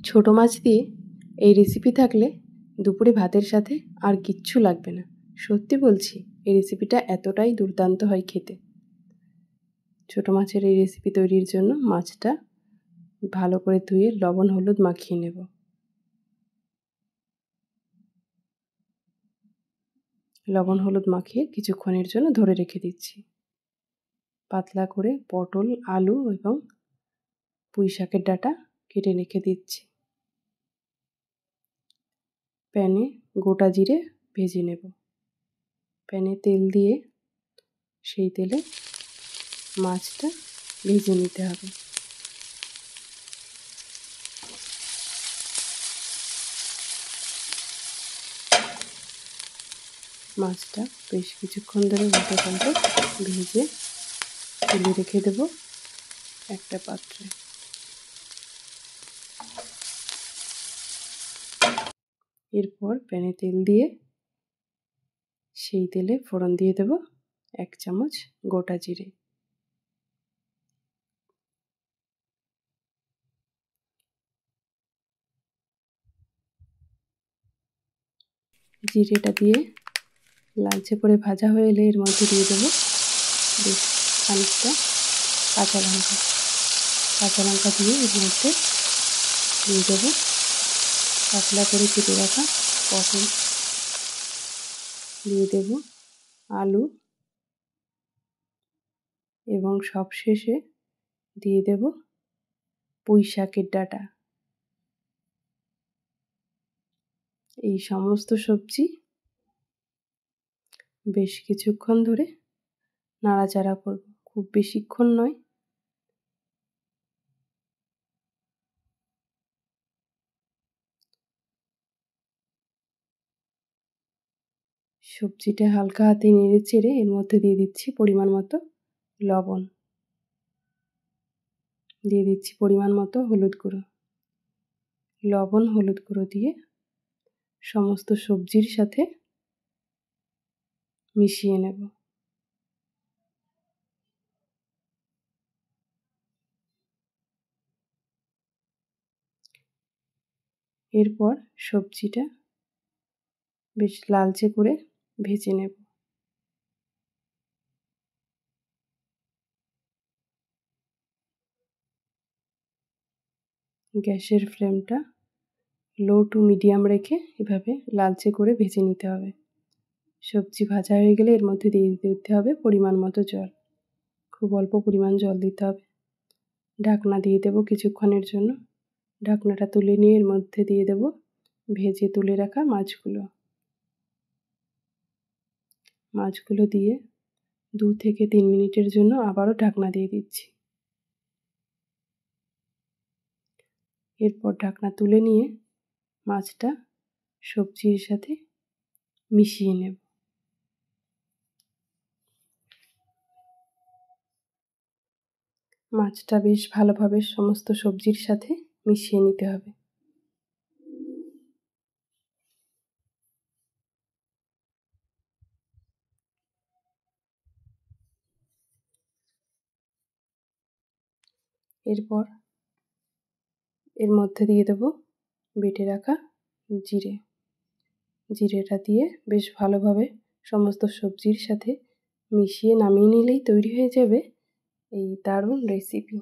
ছোট মাছ দিয়ে এই রেসিপি থাকলে দুপুরে ভাতের সাথে আর কিচ্ছু লাগবে না। সত্যি বলছি, এই রেসিপিটা এতটাই দুর্দান্ত হয় খেতে। ছোট মাছের এই রেসিপি তৈরির জন্য মাছটা ভালো করে ধুয়ে লবণ হলুদ মাখিয়ে নেব। লবণ হলুদ মাখিয়ে কিছুক্ষণের জন্য ধরে রেখে দিচ্ছি। পাতলা করে পটল, আলু এবং পুঁই শাকের ডাঁটা কেটে রেখে দিচ্ছি। প্যানে গোটা জিরে ভেজে নেব। প্যানে তেল দিয়ে সেই তেলে মাছটা ভেজে নিতে হবে। মাছটা বেশ কিছুক্ষণ ধরে উল্টে পাল্টে ভেজে তুলে রেখে দেব একটা পাত্রে। এরপর প্যানে তেল দিয়ে সেই তেলে ফোড়ন দিয়ে দেব 1 চামচ গোটা জিরে। জিরেটা দিয়ে লালচে করে ভাজা হয়ে এলে এর মধ্যে দিয়ে দেবো বেশ খানিকটা কাঁচা লঙ্কা। কাঁচা লঙ্কা দিয়ে এর মধ্যে দিয়ে দেবো পাতলা করে কেটে রাখা পটল, দিয়ে দেব আলু এবং সবশেষে দিয়ে দেব পুঁই শাকের ডাঁটা। এই সমস্ত সবজি বেশ কিছুক্ষণ ধরে নাড়াচাড়া করব, খুব বেশিক্ষণ নয়। সবজিটা হালকা হাতে নেড়ে চেড়ে এর মধ্যে দিয়ে দিচ্ছি পরিমাণ মতো লবণ, দিয়ে দিচ্ছি পরিমাণ মতো হলুদ গুঁড়ো। লবণ হলুদ গুঁড়ো দিয়ে সমস্ত সবজির সাথে মিশিয়ে নেব। এরপর সবজিটা বেশ লালচে করে ভেজে নেব। গ্যাসের ফ্লেমটা লো টু মিডিয়াম রেখে এভাবে লালচে করে ভেজে নিতে হবে। সবজি ভাজা হয়ে গেলে এর মধ্যে দিয়ে দিতে হবে পরিমাণ মতো জল। খুব অল্প পরিমাণ জল দিতে হবে। ঢাকনা দিয়ে দেবো কিছুক্ষণের জন্য। ঢাকনাটা তুলে নিয়ে এর মধ্যে দিয়ে দেব ভেজে তুলে রাখা মাছগুলো। মাছগুলো দিয়ে 2 থেকে 3 মিনিটের জন্য আবারও ঢাকনা দিয়ে দিচ্ছি। এরপর ঢাকনা তুলে নিয়ে মাছটা সবজির সাথে মিশিয়ে নেব। মাছটা বেশ ভালোভাবে সমস্ত সবজির সাথে মিশিয়ে নিতে হবে। এরপর এর মধ্যে দিয়ে দেব বেটে রাখা জিরে। জিরেটা দিয়ে বেশ ভালোভাবে সমস্ত সবজির সাথে মিশিয়ে নামিয়ে নিলেই তৈরি হয়ে যাবে এই দারুণ রেসিপি।